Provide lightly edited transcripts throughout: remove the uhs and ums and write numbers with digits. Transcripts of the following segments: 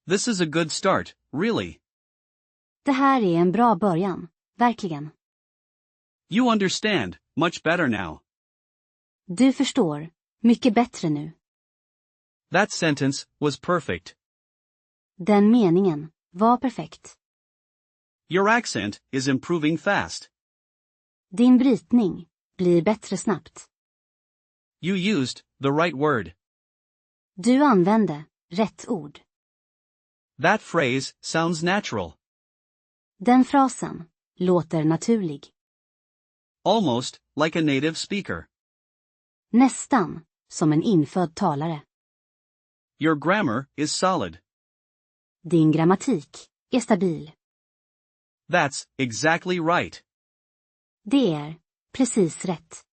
This is a good start, really. Det här är en bra början, verkligen. You understand, much better now. Du förstår, mycket bättre nu. That sentence was perfect. Den meningen var perfekt. Your accent is improving fast. Din brytning blir bättre snabbt. You used the right word. Du använde rätt ord. That phrase sounds natural. Den frasen låter naturlig. Almost like a native speaker. Nästan som en infödd talare. Your grammar is solid. Din grammatik är stabil. That's exactly right. Det är precis rätt.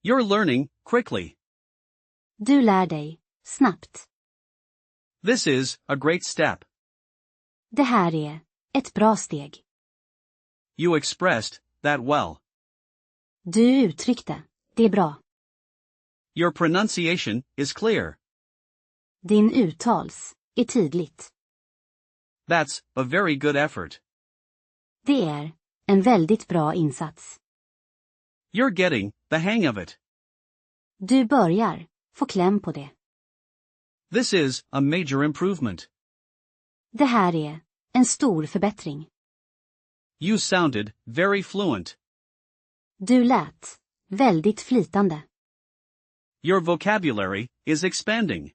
You're learning quickly. Du lär dig snabbt. This is a great step. Det här är ett bra steg. You expressed that well. Du uttryckte det bra. Your pronunciation is clear. Din uttals är tydligt. That's a very good effort. Det är en väldigt bra insats. You're getting the hang of it. Du börjar få kläm på det. This is a major improvement. Det här är en stor förbättring. You sounded very fluent. Du lät väldigt flytande. Your vocabulary is expanding.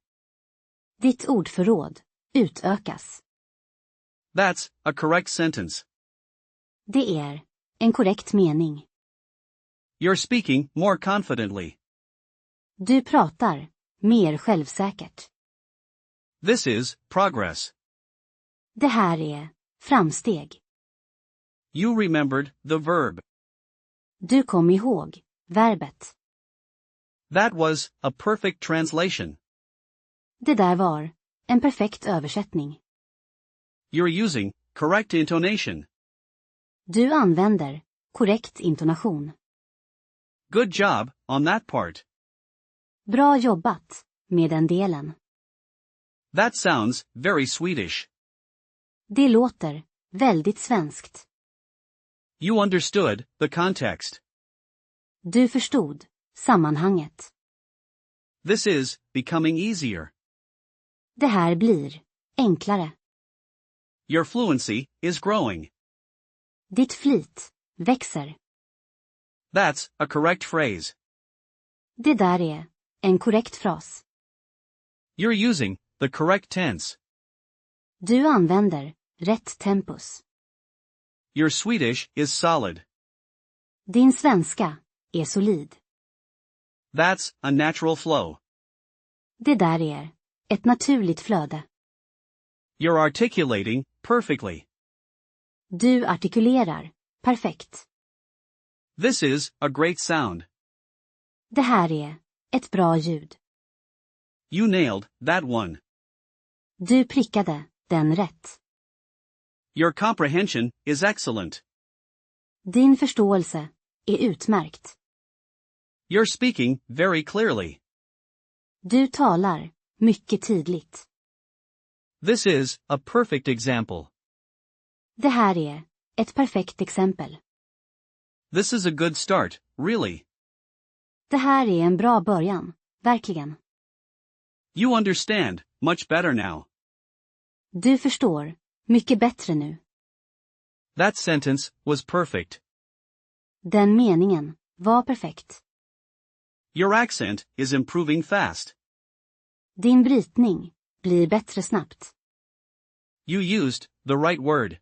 Ditt ordförråd utökas. That's a correct sentence. Det är en korrekt mening. You're speaking more confidently. Du pratar mer självsäkert. This is progress. Det här är framsteg. You remembered the verb. Du kom ihåg verbet. That was a perfect translation. Det där var en perfekt översättning. You're using correct intonation. Du använder korrekt intonation. Good job on that part. Bra jobbat med den delen. That sounds very Swedish. Det låter väldigt svenskt. You understood the context. Du förstod sammanhanget. This is becoming easier. Det här blir enklare. Your fluency is growing. Ditt flit växer. That's a correct phrase. Det där är en korrekt fras. You're using the correct tense. Du använder rätt tempus. Your Swedish is solid. Din svenska är solid. That's a natural flow. Det där är ett naturligt flöde. You're articulating perfectly. Du artikulerar perfekt. This is a great sound. Det här är ett bra ljud. You nailed that one. Du prickade den rätt. Your comprehension is excellent. Din förståelse är utmärkt. You're speaking very clearly. Du talar mycket tydligt. This is a perfect example. Det här är ett perfekt exempel. This is a good start, really. Det här är en bra början, verkligen. You understand much better now. Du förstår mycket bättre nu. That sentence was perfect. Den meningen var perfekt. Your accent is improving fast. Din brytning blir bättre snabbt. You used the right word.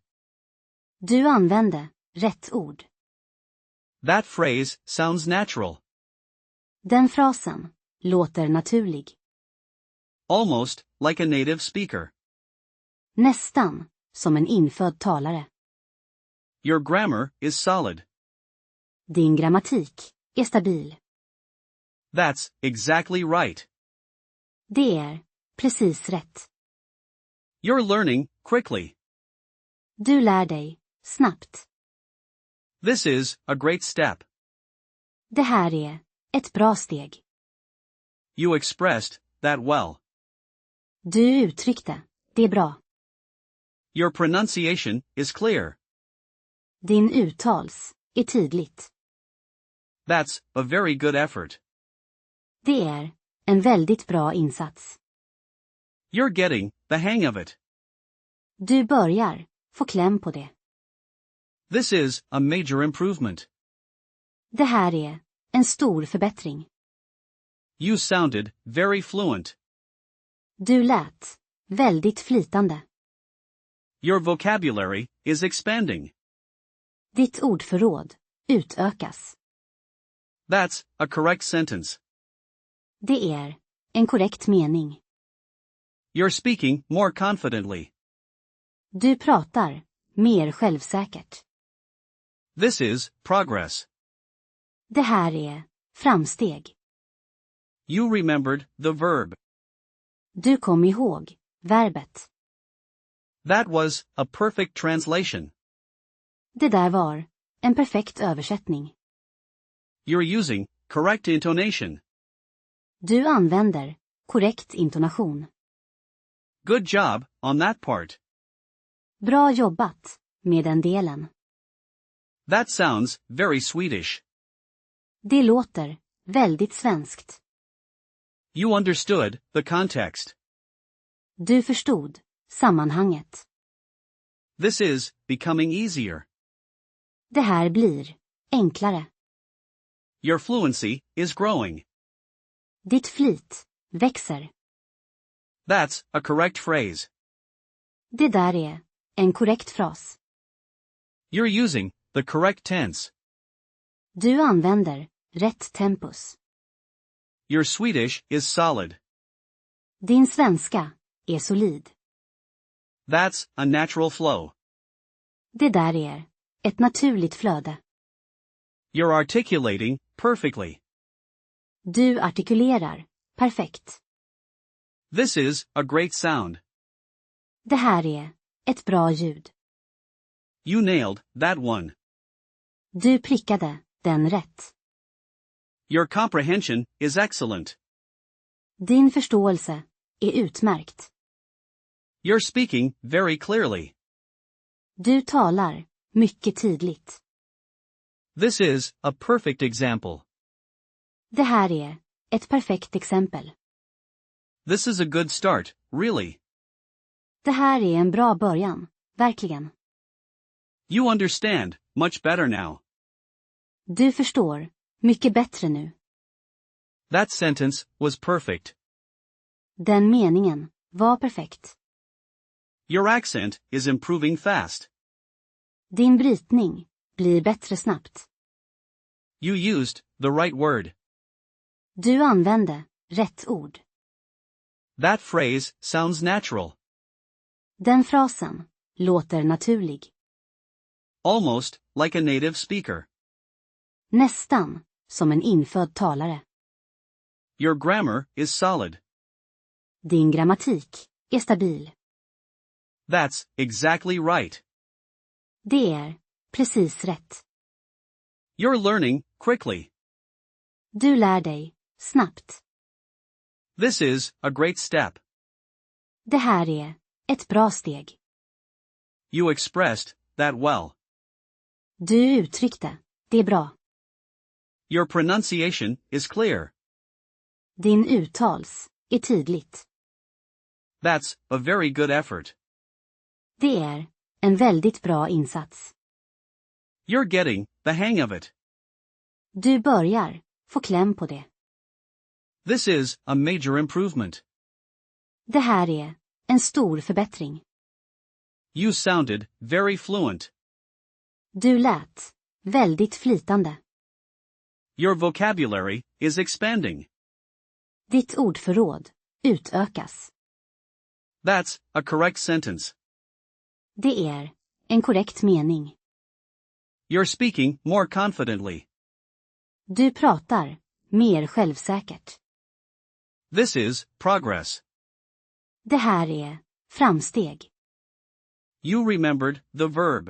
Du använde rätt ord. That phrase sounds natural. Den frasen låter naturlig. Almost like a native speaker. Nästan som en infödd talare. Your grammar is solid. Din grammatik är stabil. That's exactly right. Det är precis rätt. You're learning quickly. Du lär dig snabbt. This is a great step. Det här är ett bra steg. You expressed that well. Du uttryckte Det är bra. Your pronunciation is clear. Din uttals är tydligt. That's a very good effort. Det är en väldigt bra insats. You're getting the hang of it. Du börjar få kläm på det. This is a major improvement. Det här är en stor förbättring. You sounded very fluent. Du lät väldigt flytande. Your vocabulary is expanding. Ditt ordförråd utökas. That's a correct sentence. Det är en korrekt mening. You're speaking more confidently. Du pratar mer självsäkert. This is progress. Det här är framsteg. You remembered the verb. Du kom ihåg verbet. That was a perfect translation. Det där var en perfekt översättning. You're using correct intonation. Du använder korrekt intonation. Good job on that part. Bra jobbat med den delen. That sounds very Swedish. Det låter väldigt svenskt. You understood the context. Du förstod sammanhanget. This is becoming easier. Det här blir enklare. Your fluency is growing. Ditt flit växer. That's a correct phrase. Det där är en korrekt fras. You're using the correct tense. Du använder rätt tempus. Your Swedish is solid. Din svenska är solid. That's a natural flow. Det där är ett naturligt flöde. You're articulating perfectly. Du artikulerar perfekt. This is a great sound. Det här är ett bra ljud. You nailed that one. Du prickade den rätt. Your comprehension is excellent. Din förståelse är utmärkt. You're speaking very clearly. Du talar mycket tydligt. This is a perfect example. Det här är ett perfekt exempel. This is a good start, really. Det här är en bra början, verkligen. You understand much better now. Du förstår mycket bättre nu. That sentence was perfect. Den meningen var perfekt. Your accent is improving fast. Din brytning blir bättre snabbt. You used the right word. Du använde rätt ord. That phrase sounds natural. Den frasen låter naturlig. Almost like a native speaker. Nästan som en infödd talare. Your grammar is solid. Din grammatik är stabil. That's exactly right. Det är precis rätt. You're learning quickly. Du lär dig snabbt. This is a great step. Det här är ett bra steg. You expressed that well. Du uttryckte det bra. Your pronunciation is clear. Din uttals är tydligt. That's a very good effort. Det är en väldigt bra insats. You're getting the hang of it. Du börjar få kläm på det. This is a major improvement. Det här är en stor förbättring. You sounded very fluent. Du lät väldigt flytande. Your vocabulary is expanding. Ditt ordförråd utökas. That's a correct sentence. Det är en korrekt mening. You're speaking more confidently. Du pratar mer självsäkert. This is progress. Det här är framsteg. You remembered the verb.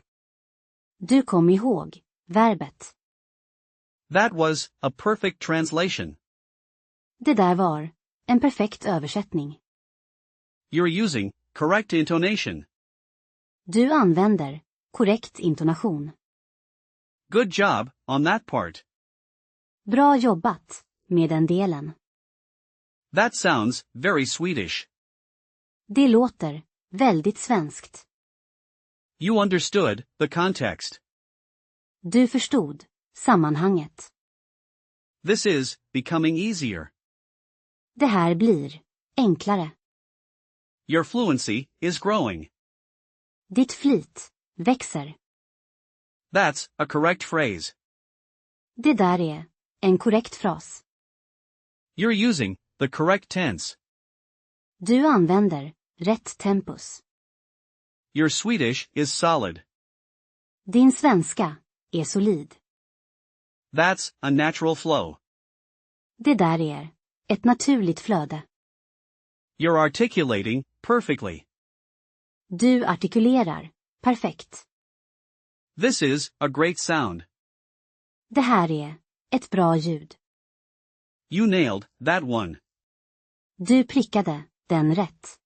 Du kom ihåg verbet. That was a perfect translation. Det där var en perfekt översättning. You're using correct intonation. Du använder korrekt intonation. Good job on that part. Bra jobbat med den delen. That sounds very Swedish. Det låter väldigt svenskt. You understood the context. Du förstod sammanhanget. This is becoming easier. Det här blir enklare. Your fluency is growing. Ditt flit växer. That's a correct phrase. Det där är en korrekt fras. You're using the correct tense. Du använder rätt tempus. Your Swedish is solid. Din svenska är solid. That's a natural flow. Det där är ett naturligt flöde. You're articulating perfectly. Du artikulerar perfekt. This is a great sound. Det här är ett bra ljud. You nailed that one. Du prickade den rätt.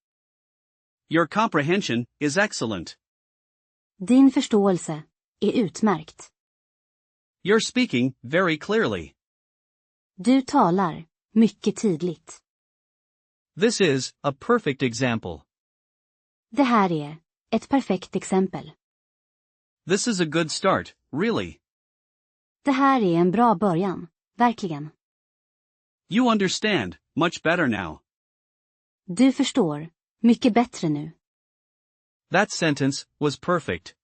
Your comprehension is excellent. Din förståelse är utmärkt. You're speaking very clearly. Du talar mycket tydligt. This is a perfect example. Det här är ett perfekt exempel. This is a good start, really. Det här är en bra början, verkligen. You understand much better now. Du förstår mycket bättre nu. That sentence was perfect.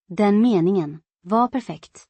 Den meningen var perfekt.